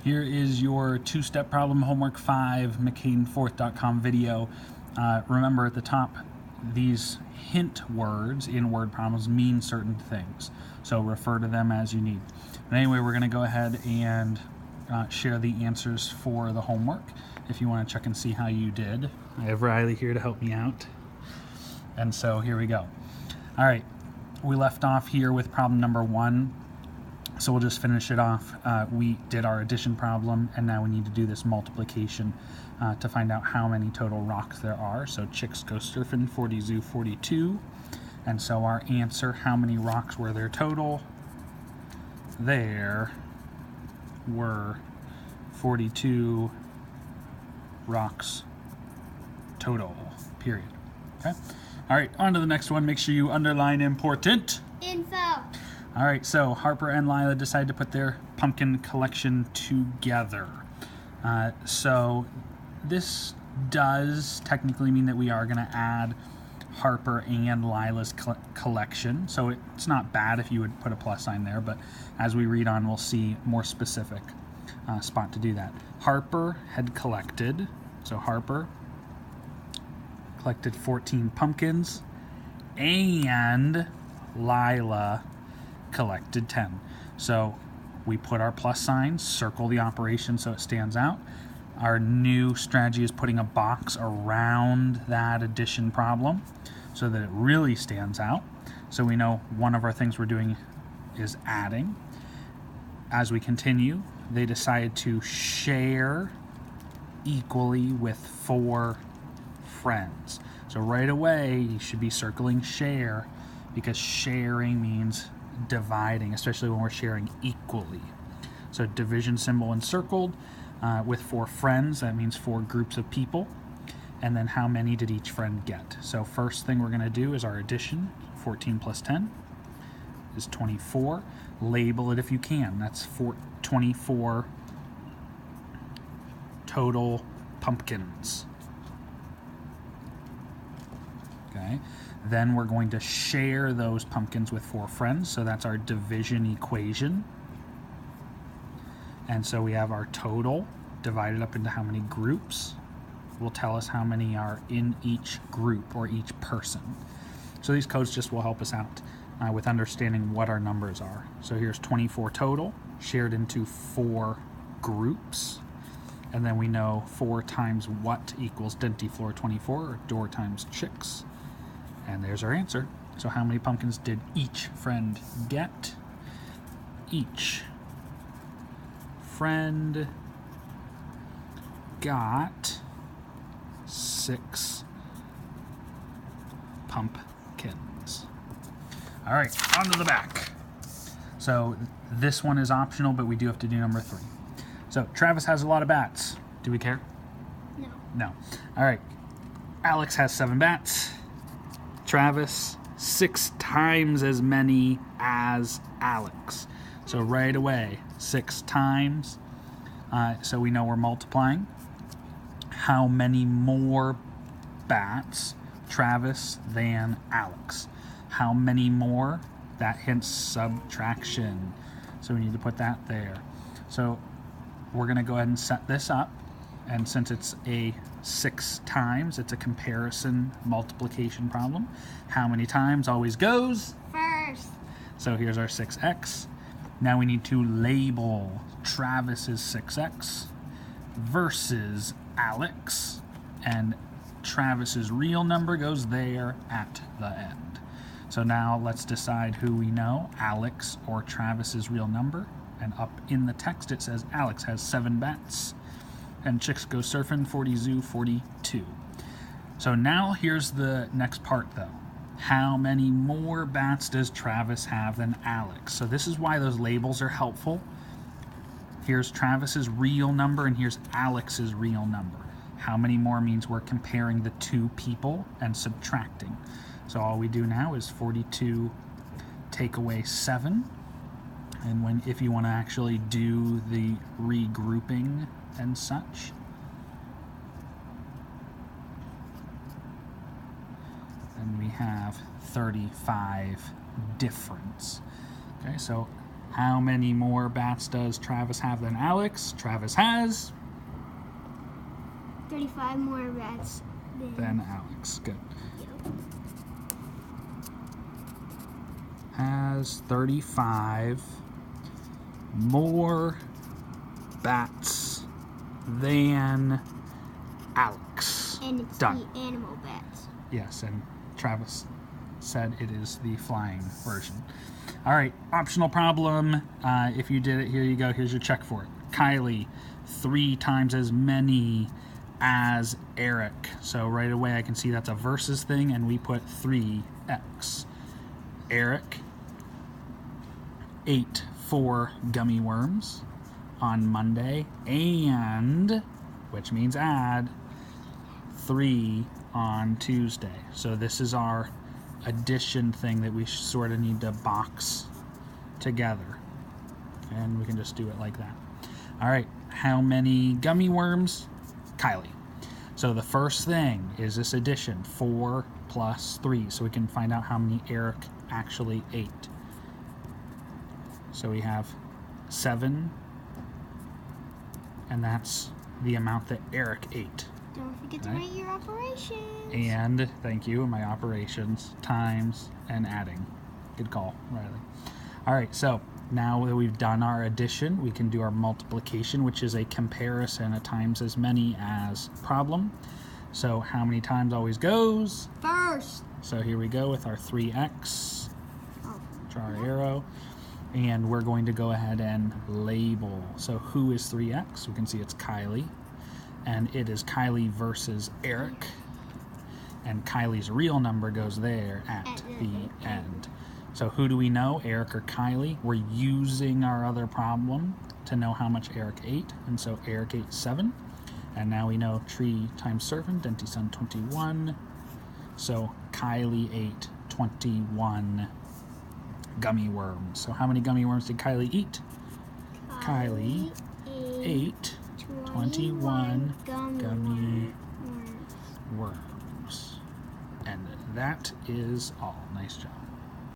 Here is your two-step problem homework 5, McCainFourth.com video. Remember at the top, these hint words in word problems mean certain things, so refer to them as you need. But anyway, we're going to go ahead and share the answers for the homework if you want to check and see how you did. I have Riley here to help me out. And so here we go. All right, we left off here with problem number 1. So we'll just finish it off. We did our addition problem, and now we need to do this multiplication to find out how many total rocks there are. So chicks go surfing, 40 zoo, 42. And so our answer, how many rocks were there total? There were 42 rocks total, period. Okay? All right, on to the next one. Make sure you underline important info. All right, so Harper and Lila decided to put their pumpkin collection together. So this does technically mean that we are going to add Harper and Lila's collection. So it's not bad if you would put a plus sign there, but as we read on, we'll see more specific spot to do that. Harper had collected, so Harper collected 14 pumpkins, and Lila collected 10. So we put our plus sign, circle the operation so it stands out. Our new strategy is putting a box around that addition problem so that it really stands out. So we know one of our things we're doing is adding. As we continue, they decided to share equally with 4 friends. So right away, you should be circling share, because sharing means dividing, especially when we're sharing equally. So division symbol encircled with 4 friends. That means 4 groups of people. And then how many did each friend get? So first thing we're going to do is our addition. 14 plus 10 is 24. Label it if you can. That's 24 total pumpkins. Okay. Then we're going to share those pumpkins with 4 friends, so that's our division equation. And so we have our total divided up into how many groups will tell us how many are in each group or each person. So these codes just will help us out with understanding what our numbers are. So here's 24 total, shared into 4 groups. And then we know 4 times what equals dentifloor 24, or door times chicks. And there's our answer. So how many pumpkins did each friend get? Each friend got 6 pumpkins. All right, on to the back. So this one is optional, but we do have to do number 3. So Travis has a lot of bats. Do we care? No. No. All right. Alex has 7 bats. Travis, 6 times as many as Alex. So right away, 6 times. So we know we're multiplying. How many more bats, Travis, than Alex? How many more? That hints subtraction. So we need to put that there. So we're going to go ahead and set this up. And since it's a 6 times, it's a comparison multiplication problem. How many times always goes first? So here's our 6x. Now we need to label Travis's 6x versus Alex. And Travis's real number goes there at the end. So now let's decide who we know, Alex or Travis's real number. And up in the text it says Alex has 7 bats. And chicks go surfing, 40 zoo, 42. So now here's the next part though. How many more bats does Travis have than Alex? So this is why those labels are helpful. Here's Travis's real number and here's Alex's real number. How many more means we're comparing the 2 people and subtracting. So all we do now is 42 take away 7. And if you want to actually do the regrouping and such, then we have 35 difference. Okay, so How many more bats does Travis have than Alex? Travis has 35 more bats than Alex. Good. Yep. Has 35 more bats than Alex. And it's Done. the animal bats. Yes, and Travis said it is the flying version. All right, optional problem. If you did it, here you go. Here's your check for it. Kylie, 3 times as many as Eric. So right away I can see that's a versus thing, and we put 3x. Eric ate 4 gummy worms on Monday, and, which means add, 3 on Tuesday. So this is our addition thing that we sort of need to box together. And we can just do it like that. All right, how many gummy worms? Kylie. So the first thing is this addition, 4 plus 3. So we can find out how many Eric actually ate. So we have 7, and that's the amount that Eric ate. Don't forget to Right. write your operations. And, thank you, my operations, times, and adding. Good call, Riley. All right, so now that we've done our addition, we can do our multiplication, which is a comparison, a times as many as problem. So how many times always goes? First. So here we go with our 3x. Oh. Draw our arrow. And we're going to go ahead and label. So who is 3x? We can see it's Kylie. And it is Kylie versus Eric. And Kylie's real number goes there at the end. So who do we know, Eric or Kylie? We're using our other problem to know how much Eric ate. And so Eric ate 7. And now we know tree times servant, denti son 21. So Kylie ate 21 gummy worms. So how many gummy worms did Kylie eat? Kylie ate 21 gummy worms. And that is all. Nice job.